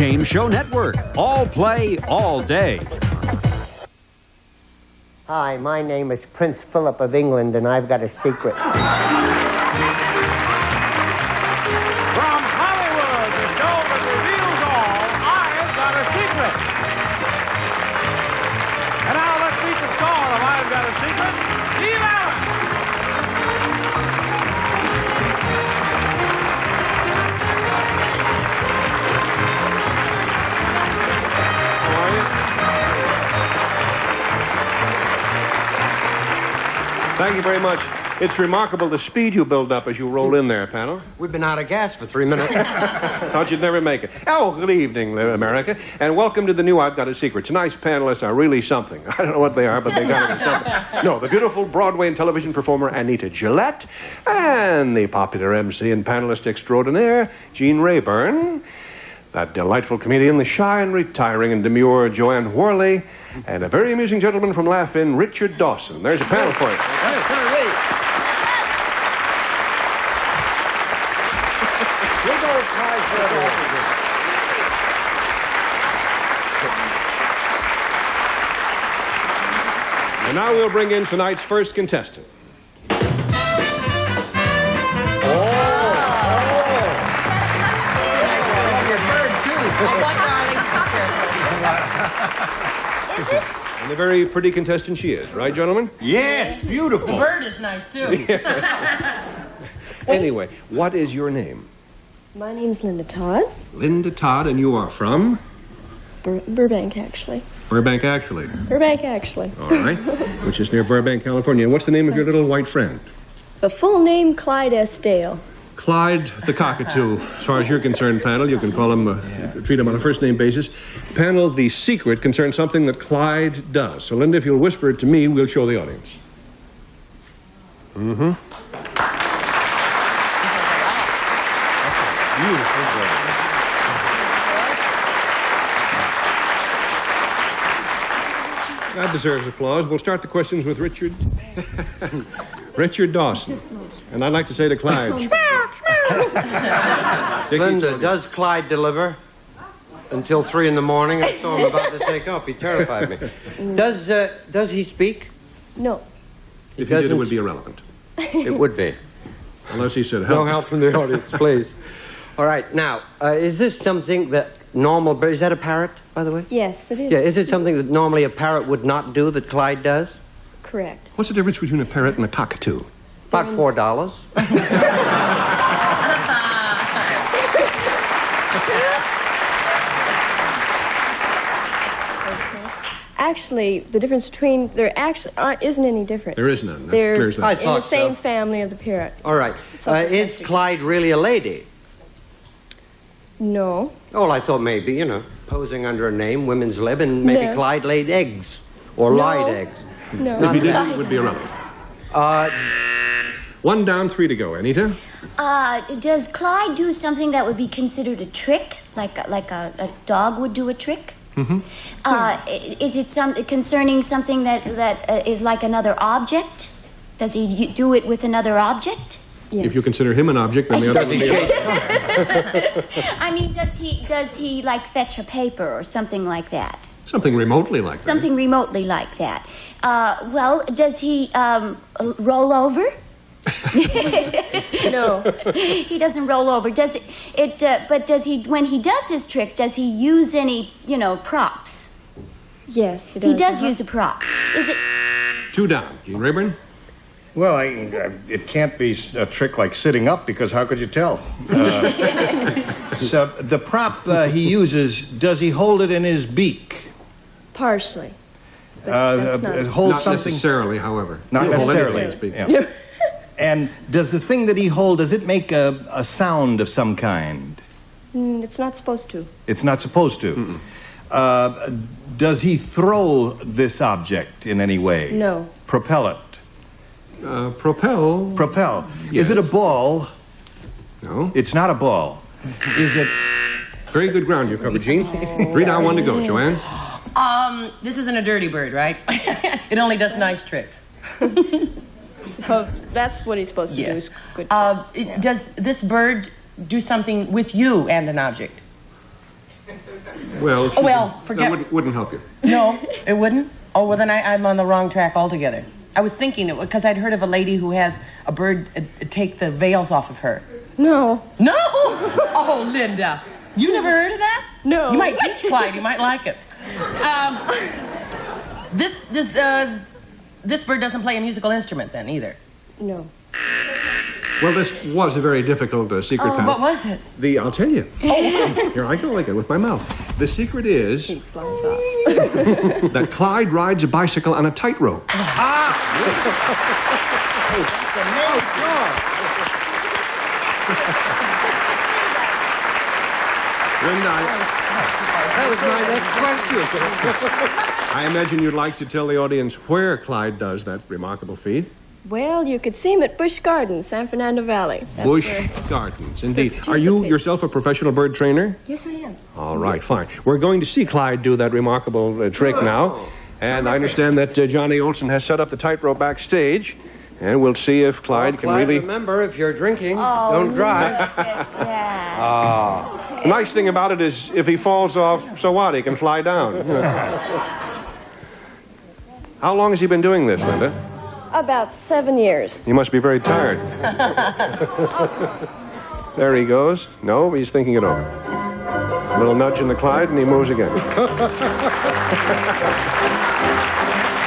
Game Show Network. All play, all day. Hi, my name is Prince Philip of England, and I've got a secret. From Hollywood, the show that reveals all, I've got a secret. And now let's meet the star of I've Got a Secret, Steve Allen. How are you? Thank you very much. It's remarkable the speed you build up as you roll in there, panel. We've been out of gas for 3 minutes. Thought you'd never make it. Oh, good evening, America, and welcome to the new I've Got a Secret. Tonight's panelists are really something. I don't know what they are, but they got to be something. No, the beautiful Broadway and television performer Anita Gillette, and the popular MC and panelist extraordinaire Gene Rayburn, that delightful comedian, the shy and retiring and demure Joanne Worley, and a very amusing gentleman from Laugh-In, Richard Dawson. There's a panel for you. And now we'll bring in tonight's first contestant. And a very pretty contestant she is, right, gentlemen? Yes, beautiful. The bird is nice, too. Anyway, what is your name? My name's Linda Todd. Linda Todd, and you are from? Burbank, actually. Burbank, actually. Burbank, actually. All right. Which is near Burbank, California. And what's the name of your little white friend? The full name, Clyde S. Dale. Clyde the Cockatoo. As far as you're concerned, panel, you can call him, treat him on a first-name basis. Panel, the secret concerns something that Clyde does. So, Linda, if you'll whisper it to me, we'll show the audience. Mm-hmm. Beautiful girl. That deserves applause. We'll start the questions with Richard. Richard Dawson. And I'd like to say to Clyde. Linda, does Clyde deliver? Until 3 in the morning, I saw him about to take off. He terrified me. Does he speak? No. If he did, it would be irrelevant. It would be. Unless he said help. No help from the audience, please. All right, now, is this something that normal... Is that a parrot, by the way? Yes, it is. Yeah, is it something that normally a parrot would not do that Clyde does? Correct. What's the difference between a parrot and a cockatoo? About $4. Actually, the difference between... There actually isn't any difference. There is none. That They're clears that. I in thought the same so. family of the parrot. All right. Is Clyde really a lady? No. Oh, I thought maybe, you know, posing under a name, women's lib, and maybe No. Clyde laid eggs. Or lied eggs. No. If he did, it would be irrelevant. 1 down, 3 to go. Anita? Does Clyde do something that would be considered a trick, like a dog would do a trick? Mm-hmm. Is it concerning something that is like another object? Does he do it with another object? Yes. If you consider him an object, then the other would be... I mean, does he like fetch a paper or something like that? Something remotely like that. Something remotely like that. Well, does he roll over? No. He doesn't roll over. Does it? But does he? When he does his trick, does he use any, props? Yes, he does. He does use a prop. Is it? 2 down. Gene Rayburn? Well, it can't be a trick like sitting up, because how could you tell? So the prop he uses, does he hold it in his beak? Partially. That's not... Hold Not something... necessarily, however. Not He'll hold necessarily. anything in his beak. Yeah. And does the thing that he holds, does it make a sound of some kind? It's not supposed to. It's not supposed to. Does he throw this object in any way? No. Propel it? Propel? Propel. Yes. Is it a ball? No. It's not a ball. Is it... Very good ground you covered, Gene. 3 down, 1 to go. Joanne? This isn't a dirty bird, right? It only does nice tricks. That's what he's supposed to do. Is good. Does this bird do something with you and an object? Well, Oh, well, forget... that wouldn't help you. No, it wouldn't? Oh, well, then I'm on the wrong track altogether. I was thinking it because I'd heard of a lady who has a bird take the veils off of her. No. No! Oh, Linda. You never heard of that? No. You might teach Clyde. He might like it. This bird doesn't play a musical instrument then, either. No. Well, this was a very difficult secret, pal. What was it? I'll tell you. Here, I go like it with my mouth. The secret is He flies off. that Clyde rides a bicycle on a tightrope. Linda, That was my next question. I imagine you'd like to tell the audience where Clyde does that remarkable feat. Well, you could see him at Busch Gardens, San Fernando Valley. That's Busch where- Gardens, indeed. Two Are you of the- yourself a professional bird trainer? Yes, I am. All right, fine. We're going to see Clyde do that remarkable trick now. And I understand that Johnny Olson has set up the tightrope backstage. And we'll see if Clyde can really... Remember, if you're drinking, don't drive. The nice thing about it is if he falls off, so what? He can fly down. How long has he been doing this, Linda? About 7 years. He must be very tired. There he goes. No, he's thinking it over. A little nudge in the Clyde, and he moves again.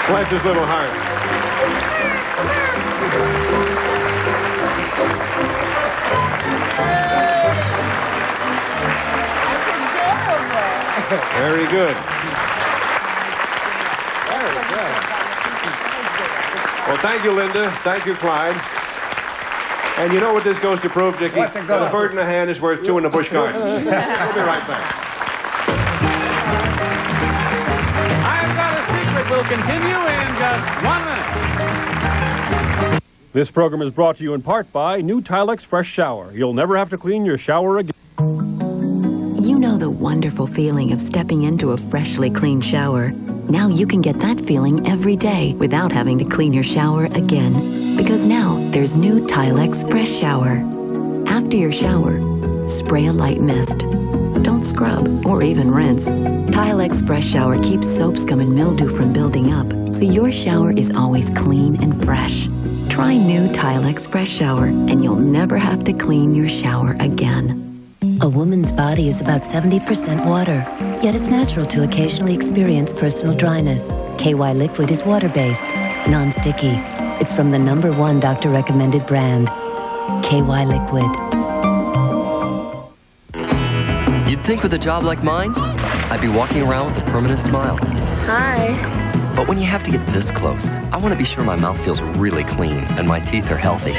Bless his little heart. Very good. Very good. Well, thank you, Linda. Thank you, Clyde. And you know what this goes to prove, Dickie? What's it That go a bird in the hand is worth two in the Busch Gardens. We'll be right back. I've Got a Secret will continue in just 1 minute. This program is brought to you in part by new Tilex Fresh Shower. You'll never have to clean your shower again. You know the wonderful feeling of stepping into a freshly clean shower. Now you can get that feeling every day without having to clean your shower again. Because now there's new Tilex Fresh Shower. After your shower, spray a light mist. Don't scrub or even rinse. Tilex Fresh Shower keeps soap scum and mildew from building up, so your shower is always clean and fresh. Try new Tilex Fresh Shower, and you'll never have to clean your shower again. A woman's body is about 70% water, yet it's natural to occasionally experience personal dryness. KY Liquid is water-based, non-sticky. It's from the #1 doctor-recommended brand, KY Liquid. You'd think with a job like mine, I'd be walking around with a permanent smile. Hi. But when you have to get this close, I want to be sure my mouth feels really clean and my teeth are healthy.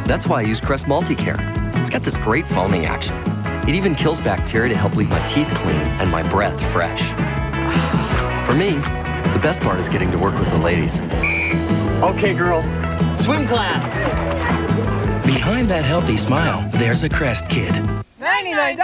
That's why I use Crest Multicare. It's got this great foaming action. It even kills bacteria to help leave my teeth clean and my breath fresh. For me, the best part is getting to work with the ladies. Okay, girls, swim class. Behind that healthy smile, there's a Crest kid. $99?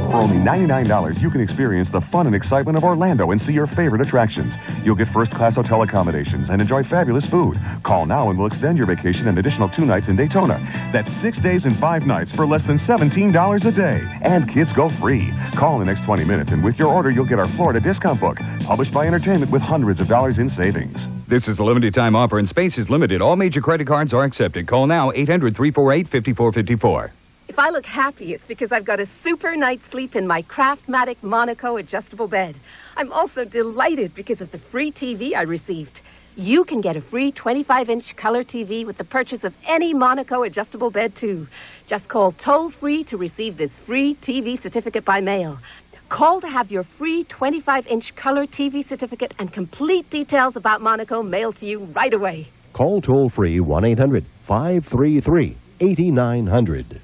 For only $99, you can experience the fun and excitement of Orlando and see your favorite attractions. You'll get first-class hotel accommodations and enjoy fabulous food. Call now and we'll extend your vacation an additional 2 nights in Daytona. That's 6 days and 5 nights for less than $17 a day. And kids go free. Call in the next 20 minutes, and with your order, you'll get our Florida discount book, published by Entertainment with hundreds of dollars in savings. This is a limited time offer and space is limited. All major credit cards are accepted. Call now, 800-348-5454. If I look happy, it's because I've got a super night's sleep in my Craftmatic Monaco adjustable bed. I'm also delighted because of the free TV I received. You can get a free 25-inch color TV with the purchase of any Monaco adjustable bed, too. Just call toll-free to receive this free TV certificate by mail. Call to have your free 25-inch color TV certificate and complete details about Monaco mailed to you right away. Call toll-free 1-800-533-8900.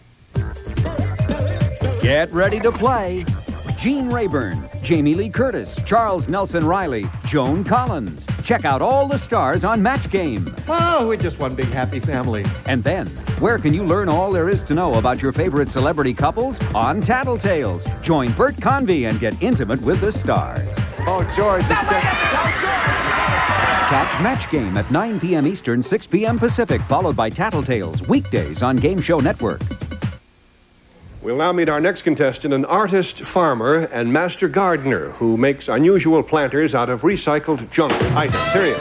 Get ready to play. Gene Rayburn, Jamie Lee Curtis, Charles Nelson Riley, Joan Collins. Check out all the stars on Match Game. Oh, we're just one big happy family. And then, where can you learn all there is to know about your favorite celebrity couples? On Tattletales. Join Bert Convy and get intimate with the stars. Oh, George, it's just... Catch Match Game at 9 p.m. Eastern, 6 p.m. Pacific, followed by Tattletales, weekdays on Game Show Network. We'll now meet our next contestant, an artist farmer and master gardener who makes unusual planters out of recycled junk items. Here he is.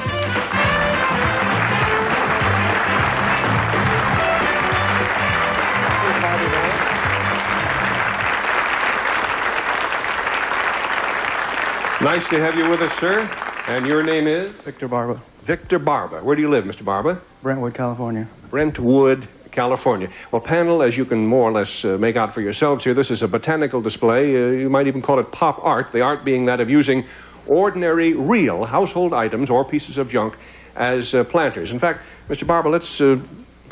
Nice to have you with us, sir. And your name is? Victor Barba. Victor Barba. Where do you live, Mr. Barba? Brentwood, California. Brentwood, California. Well, panel, as you can more or less make out for yourselves here, this is a botanical display. You might even call it pop art, the art being that of using ordinary, real household items or pieces of junk as planters. In fact, Mr. Barba, let's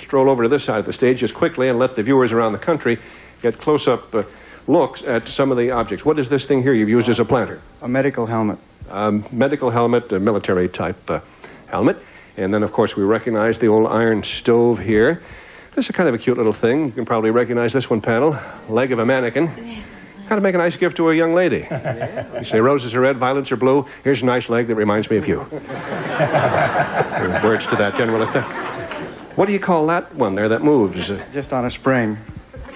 stroll over to this side of the stage just quickly and let the viewers around the country get close-up looks at some of the objects. What is this thing here you've used as a planter? A medical helmet. Medical helmet, a military-type helmet. And then, of course, we recognize the old iron stove here. This is kind of a cute little thing. You can probably recognize this one, panel. Leg of a mannequin. Kind of make a nice gift to a young lady. Yeah. You say roses are red, violets are blue. Here's a nice leg that reminds me of you. Words to that general effect. What do you call that one there that moves? Just on a spring.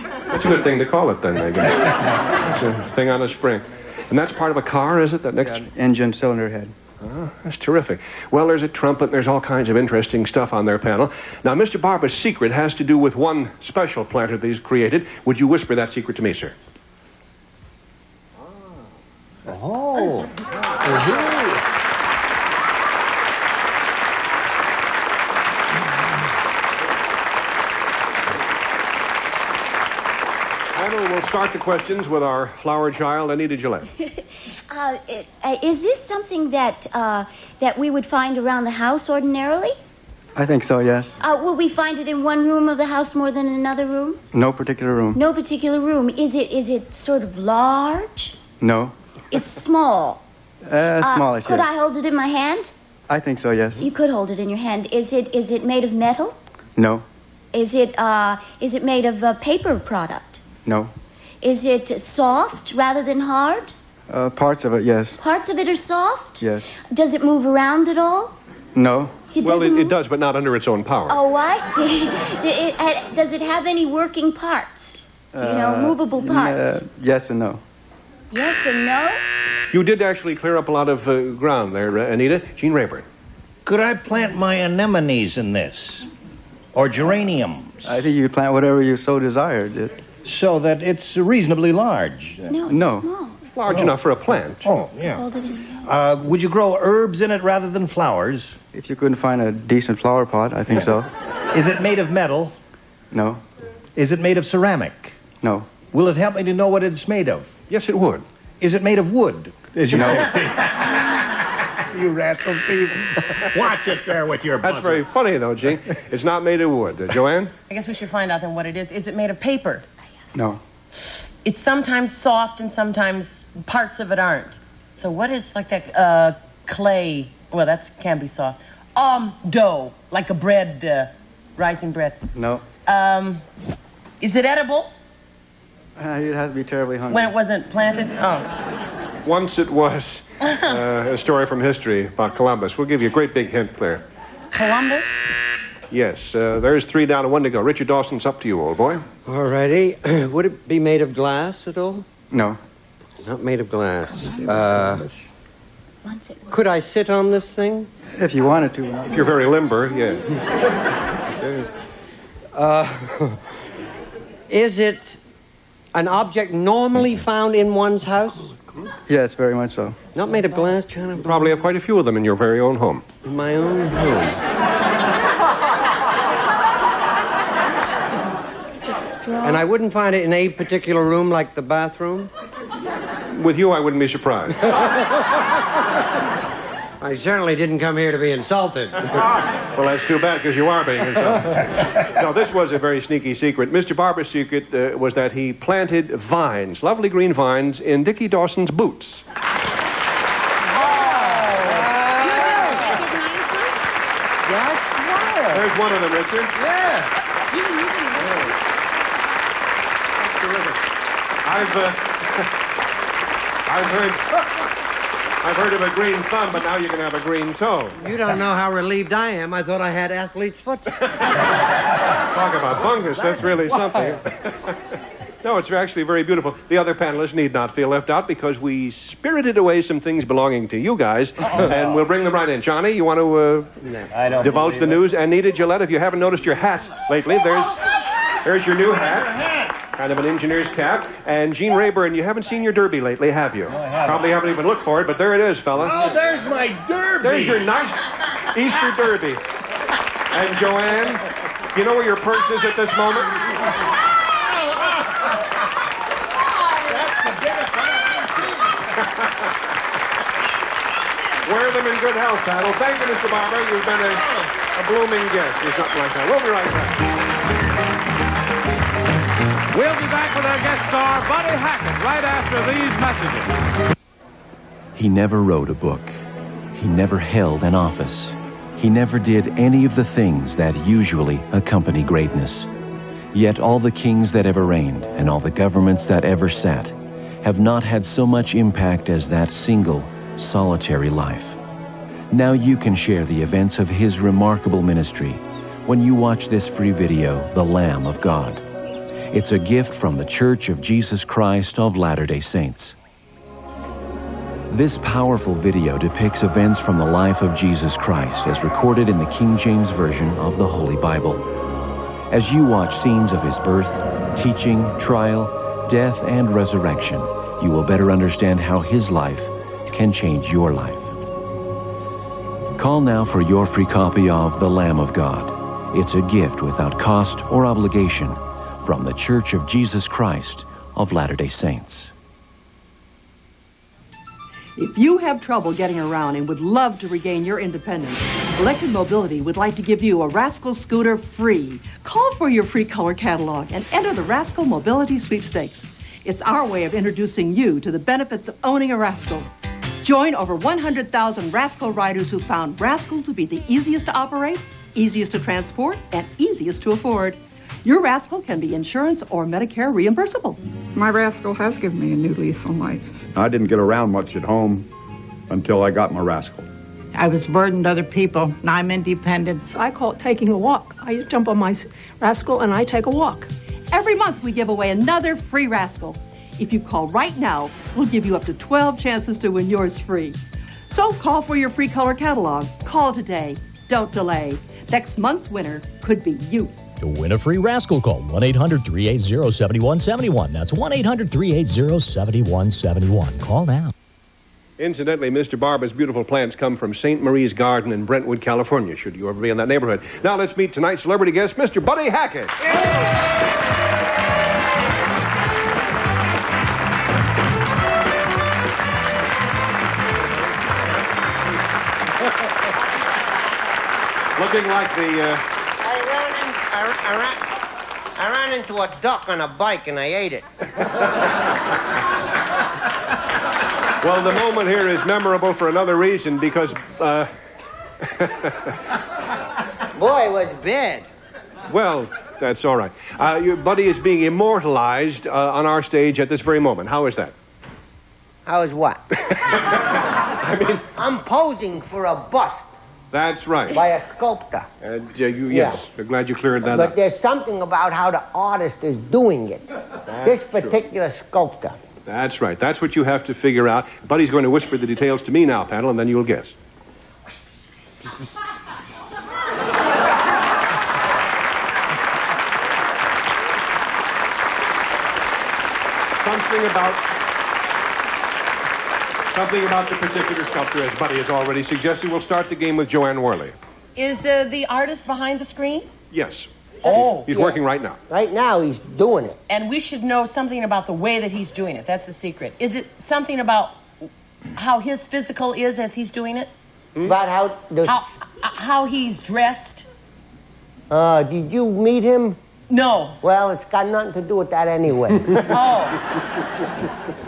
That's a good thing to call it, then, I guess. It's a thing on a spring. And that's part of a car, is it? That next engine cylinder head. Oh, that's terrific. Well, there's a trumpet, and there's all kinds of interesting stuff on their panel. Now, Mr. Barba's secret has to do with one special planter that he's created. Would you whisper that secret to me, sir? Oh. Panel, we'll start the questions with our flower child, Anita Gillette. Is this something that we would find around the house ordinarily? I think so, yes. Will we find it in one room of the house more than another room? No particular room. No particular room. Is it sort of large? No. It's small. Smallish, Could yes. I hold it in my hand? I think so, yes. You could hold it in your hand. Is it made of metal? No. Is it made of a paper product? No. Is it soft rather than hard? Parts of it, yes. Parts of it are soft? Yes. Does it move around at all? No. Well, it does, but not under its own power. Oh, I see. Does it have any working parts? Movable parts? Yes and no. Yes and no? You did actually clear up a lot of ground there, Anita. Gene Rayburn. Could I plant my anemones in this? Or geraniums? I think you could plant whatever you so desired. So that it's reasonably large. No, No. small. Large enough for a plant. Oh, yeah. Would you grow herbs in it rather than flowers? If you couldn't find a decent flower pot, I think so. Is it made of metal? No. Is it made of ceramic? No. Will it help me to know what it's made of? Yes, it would. Is it made of wood? As you No. You rascal, Steve. Watch it there with your buzzer. That's very funny, though, Gene. It's not made of wood. Joanne? I guess we should find out then what it is. Is it made of paper? No. It's sometimes soft and sometimes parts of it aren't. So what is like that clay? Well, that can be soft. Dough, like a bread, rising bread. No. Is it edible? You'd have to be terribly hungry. When it wasn't planted? Oh. Once it was a story from history about Columbus. We'll give you a great big hint there. Columbus? Yes, there's 3 down and 1 to go. Richard Dawson's up to you, old boy. All righty. Would it be made of glass at all? No. Not made of glass. Could I sit on this thing? If you wanted to. If you're very limber, yes. Is it an object normally found in one's house? Yes, very much so. Not made of glass, China? Probably have quite a few of them in your very own home. In my own home. And I wouldn't find it in a particular room like the bathroom? With you, I wouldn't be surprised. I certainly didn't come here to be insulted. Well, that's too bad, because you are being insulted. No, this was a very sneaky secret. Mr. Barber's secret was that he planted vines, lovely green vines, in Dickie Dawson's boots. There's one of them, Richard. Yeah. That's terrific. I've heard of a green thumb, but now you can have a green toe. You don't know how relieved I am. I thought I had athlete's foot. Talk about fungus. That's really something. No, it's actually very beautiful. The other panelists need not feel left out because we spirited away some things belonging to you guys, and we'll bring them right in. Johnny, you want to divulge the news? Anita, Gillette, if you haven't noticed your hat lately, there's your new hat. Kind of an engineer's cap. And Gene Rayburn, you haven't seen your derby lately, have you? No, I haven't. Probably haven't even looked for it, but there it is, fella. Oh, there's my derby. There's your nice Easter derby. And Joanne, you know where your purse is at this moment? Wear them in good health, Paddle. Thank you, Mr. Barber. You've been a blooming guest, or something like that. We'll be right back. We'll be back with our guest star, Buddy Hackett, right after these messages. He never wrote a book. He never held an office. He never did any of the things that usually accompany greatness. Yet all the kings that ever reigned and all the governments that ever sat have not had so much impact as that single, solitary life. Now you can share the events of his remarkable ministry when you watch this free video, The Lamb of God. It's a gift from the Church of Jesus Christ of Latter-day Saints. This powerful video depicts events from the life of Jesus Christ as recorded in the King James Version of the Holy Bible. As you watch scenes of his birth, teaching, trial, death, and resurrection, you will better understand how his life can change your life. Call now for your free copy of The Lamb of God. It's a gift without cost or obligation from the Church of Jesus Christ of Latter-day Saints. If you have trouble getting around and would love to regain your independence, Electric Mobility would like to give you a Rascal scooter free. Call for your free color catalog and enter the Rascal Mobility Sweepstakes. It's our way of introducing you to the benefits of owning a Rascal. Join over 100,000 Rascal riders who found Rascal to be the easiest to operate, easiest to transport, and easiest to afford. Your Rascal can be insurance or Medicare reimbursable. My Rascal has given me a new lease on life. I didn't get around much at home until I got my Rascal. I was burdened to other people. Now I'm independent. I call it taking a walk. I jump on my Rascal and I take a walk. Every month we give away another free Rascal. If you call right now, we'll give you up to 12 chances to win yours free. So call for your free color catalog. Call today. Don't delay. Next month's winner could be you. To win a free Rascal, call 1-800-380-7171. That's 1-800-380-7171. Call now. Incidentally, Mr. Barber's beautiful plants come from St. Marie's Garden in Brentwood, California, should you ever be in that neighborhood. Now let's meet tonight's celebrity guest, Mr. Buddy Hackett. Looking like the, I ran into a duck on a bike and I ate it. Well, the moment here is memorable for another reason because, Boy, it was bad. Well, that's all right. Your Buddy is being immortalized on our stage at this very moment. How is that? How is what? I mean, I'm posing for a bust. That's right. By a sculptor. Yes, I'm glad you cleared that up. But there's something about how the artist is doing it. This particular sculptor. That's right. That's what you have to figure out. Buddy's going to whisper the details to me now, Panel, and then you'll guess. Something about the particular sculptor, as Buddy has already suggested. We'll start the game with Joanne Worley. Is the artist behind the screen? Yes. Oh. He's working right now. Right now, he's doing it. And we should know something about the way that he's doing it. That's the secret. Is it something about how his physical is as he's doing it? About how he's dressed? Did you meet him? No. Well, it's got nothing to do with that anyway. I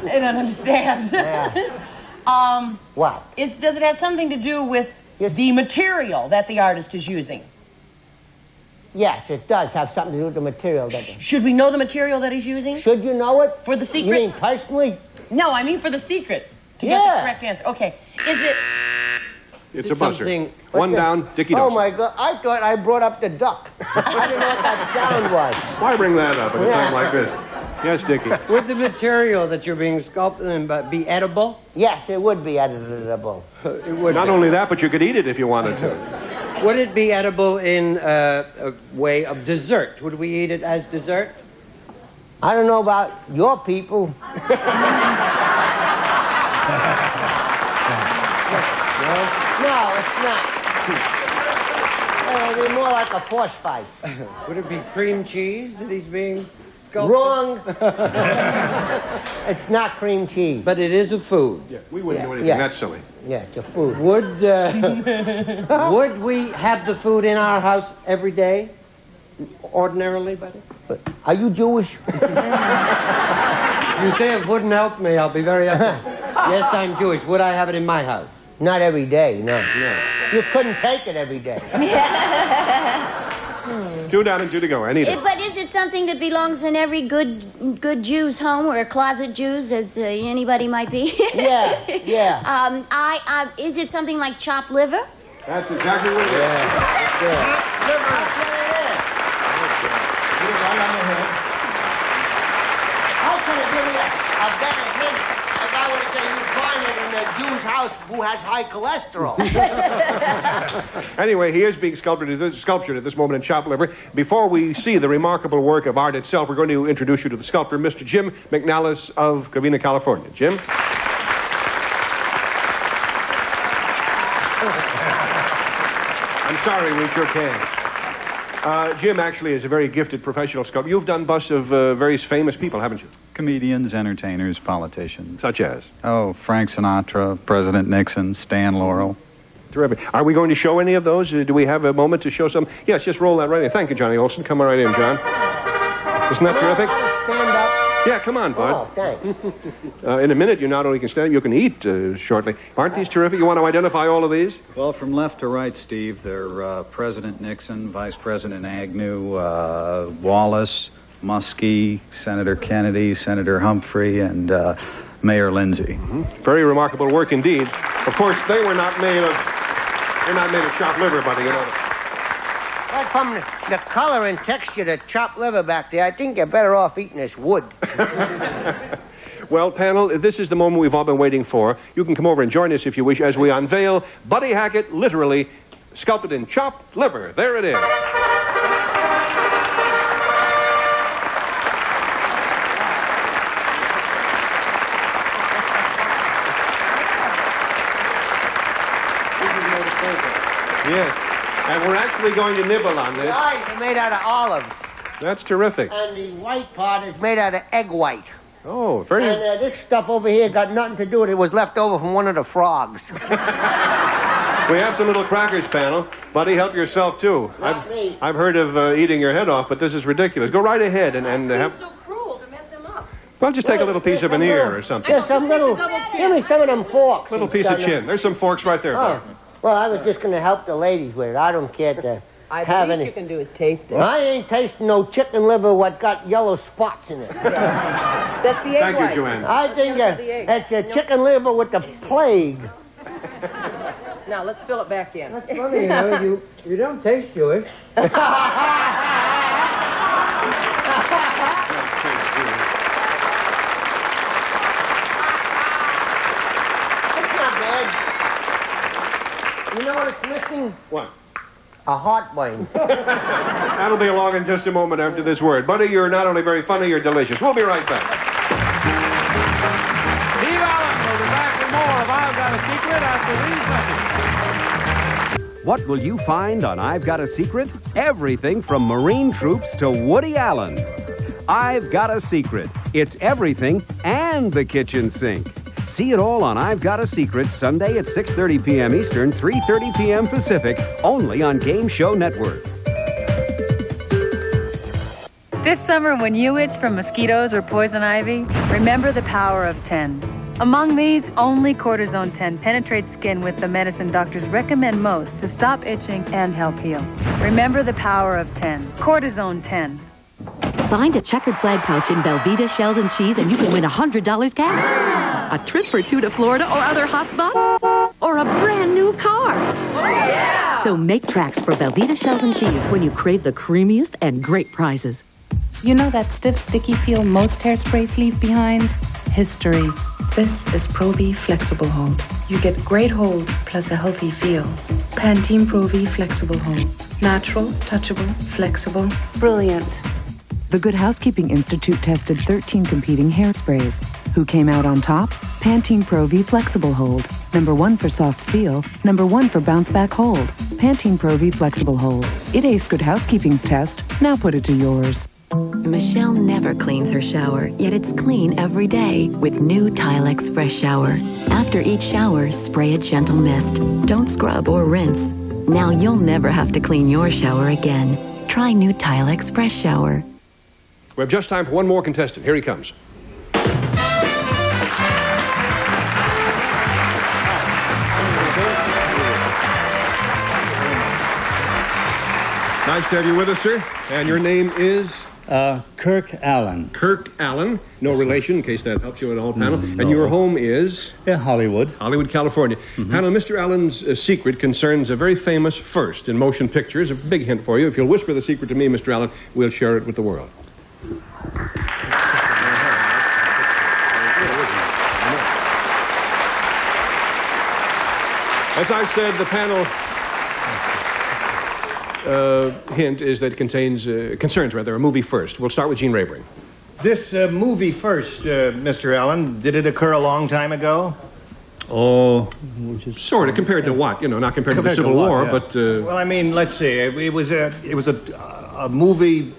don't understand. Yeah. What? Does it have something to do with the material that the artist is using? Yes, it does have something to do with the material. Should we know the material that he's using? Should you know it? For the secret? You mean personally? No, I mean for the secret. To get the correct answer. Okay. Is it... It's a buzzer. One down, Dickie Oh, Dawson. my God. I thought I brought up the duck. I didn't know what that sound was. Why bring that up at a time like this? Yes, Dickie. Would the material that you're being sculpted in be edible? Yes, it would be edible. It would. Not be. only that, but you could eat it if you wanted to. Would it be edible in a way of dessert? Would we eat it as dessert? I don't know about your people. No, it's not. It'd be more like a force fight. Would it be cream cheese that he's being sculpted? Wrong. It's not cream cheese. But it is a food. Yeah, we wouldn't do anything that silly. Yeah, it's a food. Would we have the food in our house every day? Ordinarily, Buddy? Are you Jewish? You say it wouldn't help me, I'll be very upset. Yes, I'm Jewish. Would I have it in my house? Not every day, no. You couldn't take it every day. 2 down and 2 to go. Anita. But is it something that belongs in every good Jew's home, or a closet Jew's, as anybody might be? Yeah. Is it something like chopped liver? That's exactly what it is. How can it give me a better hint if I would say you find it in a Jew's house who has high cholesterol? Anyway, he is being sculptured at this moment in chopped liver. Before we see the remarkable work of art itself, we're going to introduce you to the sculptor, Mr. Jim McNallis of Covina, California. Jim? I'm sorry, we sure can. Jim actually is a very gifted professional sculptor. You've done busts of various famous people, haven't you? Comedians, entertainers, politicians. Such as? Oh, Frank Sinatra, President Nixon, Stan Laurel. Terrific. Are we going to show any of those? Do we have a moment to show some? Yes, just roll that right in. Thank you, Johnny Olson. Come right in, John. Isn't that terrific? Stand up. Yeah, come on, Bud. Oh, thanks. In a minute, you not only can stand, you can eat shortly. Aren't these terrific? You want to identify all of these? Well, from left to right, Steve, they're President Nixon, Vice President Agnew, Wallace, Muskie, Senator Kennedy, Senator Humphrey, and Mayor Lindsay. Mm-hmm. Very remarkable work indeed. Of course, they're not made of chopped liver, Buddy, you know. But from the color and texture of the chopped liver back there, I think you're better off eating this wood. Well, panel, this is the moment we've all been waiting for. You can come over and join us if you wish as we unveil Buddy Hackett, literally sculpted in chopped liver. There it is. Yes, and we're actually going to nibble on this. The eyes are made out of olives. That's terrific. And the white part is made out of egg white. Oh, very... And this stuff over here got nothing to do with it. It was left over from one of the frogs. We have some little crackers, panel. Buddy, help yourself, too. I've heard of eating your head off, but this is ridiculous. Go right ahead and have... so cruel to mess them up. Well, just take a little piece of an ear or something. Give me some of them forks. Little piece of chin. There's some forks right there. Oh. Well, I was just going to help the ladies with it. I don't care to have any... you can do is taste it. I ain't tasting no chicken liver what got yellow spots in it. That's the egg Thank white. you, Joanne. I think it's a chicken liver with the plague. Now, let's fill it back in. That's funny, you know. You don't taste Jewish. That's not bad. You know what it's missing? What? A heartburn. That'll be along in just a moment after this word. Buddy, you're not only very funny, you're delicious. We'll be right back. Steve Allen will be back with more of I've Got a Secret after these messages. What will you find on I've Got a Secret? Everything from Marine troops to Woody Allen. I've Got a Secret. It's everything and the kitchen sink. See it all on I've Got a Secret, Sunday at 6:30 p.m. Eastern, 3:30 p.m. Pacific, only on Game Show Network. This summer, when you itch from mosquitoes or poison ivy, remember the power of 10. Among these, only Cortisone 10 penetrates skin with the medicine doctors recommend most to stop itching and help heal. Remember the power of 10. Cortisone 10. Find a checkered flag pouch in Velveeta shells and cheese and you can win $100 cash. A trip for two to Florida or other hotspots? Or a brand new car? Oh, yeah! So make tracks for Velveeta shells and cheese when you crave the creamiest and great prizes. You know that stiff, sticky feel most hairsprays leave behind? History. This is Pro V Flexible Hold. You get great hold plus a healthy feel. Pantene Pro V Flexible Hold. Natural, touchable, flexible. Brilliant. The Good Housekeeping Institute tested 13 competing hairsprays. Who came out on top? Pantene Pro V Flexible Hold. #1 for soft feel, #1 for bounce back hold. Pantene Pro V Flexible Hold. It aced Good Housekeeping's test. Now put it to yours. Michelle never cleans her shower, yet it's clean every day with new Tilex Fresh Shower. After each shower, spray a gentle mist. Don't scrub or rinse. Now you'll never have to clean your shower again. Try new Tilex Fresh Shower. We have just time for one more contestant. Here he comes. Nice to have you with us, sir. And your name is? Kirk Allen. Kirk Allen. No relation, in case that helps you in the whole panel. No. And your home is? Hollywood. Hollywood, California. Panel, Mr. Allen's secret concerns a very famous first in motion pictures. A big hint for you. If you'll whisper the secret to me, Mr. Allen, we'll share it with the world. As I said, the panel hint is that it concerns a movie first. We'll start with Gene Rayburn. This movie first, Mr. Allen, did it occur a long time ago? Oh, sort of. Compared to what? You know, not compared to the Civil War, but... Well, I mean, let's see. It was a movie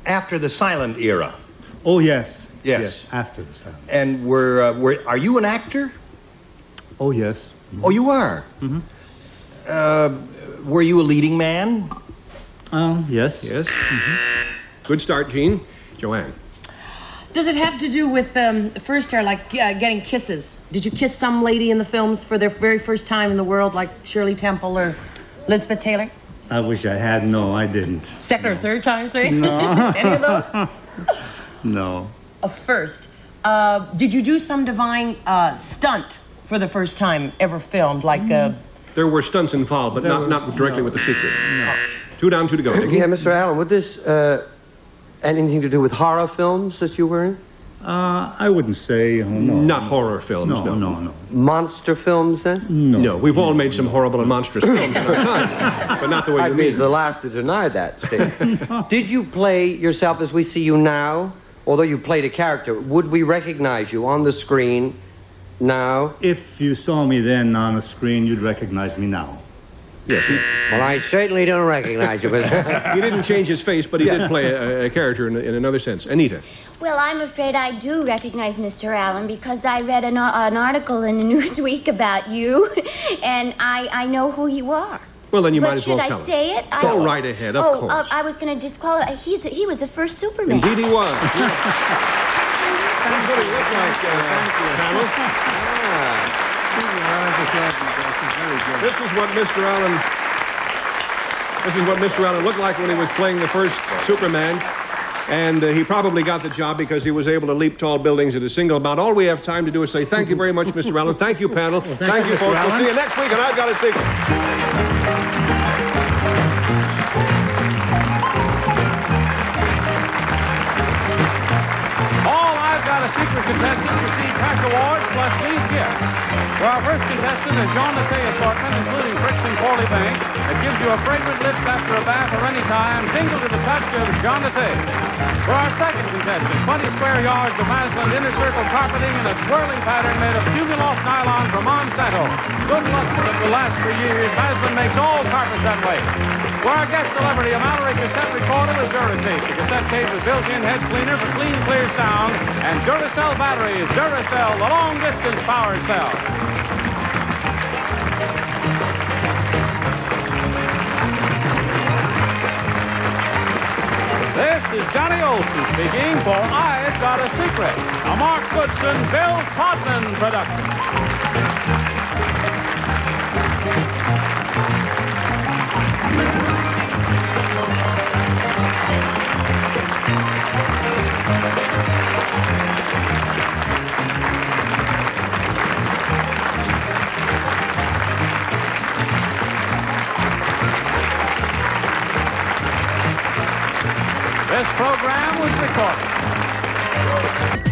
after the silent era. Oh, yes. Yes. After the silent. And are you an actor? Oh, yes. Oh, you are? Mm-hmm. Were you a leading man? Yes. Yes. Mm-hmm. Good start, Gene. Joanne. Does it have to do with first hair, like getting kisses? Did you kiss some lady in the films for their very first time in the world, like Shirley Temple or Elizabeth Taylor? I wish I had. No, I didn't. Second or third time, say? No. Any of those? No. First. Did you do some divine stunt for the first time ever filmed, like... There were stunts involved, but not directly with the secret. No. 2 down, 2 to go. Yeah, Mr. Allen, would this anything to do with horror films that you were in? I wouldn't say. No. Not horror films. No. Monster films, then? No. We've all made some horrible and monstrous films in our time, but not the way you I'd be mean. the last to deny that statement. Did you play yourself as we see you now? Although you played a character, would we recognize you on the screen now? If you saw me then on the screen, you'd recognize me now. Yes. Well, I certainly don't recognize you. But he didn't change his face, but he did play a character in another sense. Anita. Well, I'm afraid I do recognize Mr. Allen because I read an article in the Newsweek about you, and I know who you are. Well, then you might as well tell Should I say it? Go right ahead, of course. I was going to disqualify. He was the first Superman. Indeed he was. That's what he looked like, panel. This is what Mr. Allen looked like when he was playing the first Superman. And he probably got the job because he was able to leap tall buildings at a single bound. All we have time to do is say thank you very much, Mr. Allen. Thank you, panel. Thank you, folks. We'll see you next week, and I've Got a Secret. All I've Got a Secret contestants receive cash awards plus these gifts. For our first contestant, a Jean Latte assortment, including Friction Corley Bank, that gives you a fragrant lift after a bath or any time, tingle to the touch of Jean Latte. For our second contestant, 20 square yards of Masland inner circle carpeting in a swirling pattern made of Cumuloft nylon from Monsanto. Good luck that will last for years. Masland makes all carpets that way. For our guest celebrity, a Mallory cassette recorder with Duratape. The cassette tape with built-in head cleaner for clean, clear sound. And Duracell batteries. Duracell, the long-distance power cell. This is Johnny Olson speaking for I've Got a Secret, a Mark Goodson, Bill Todman production. This program was recorded Show.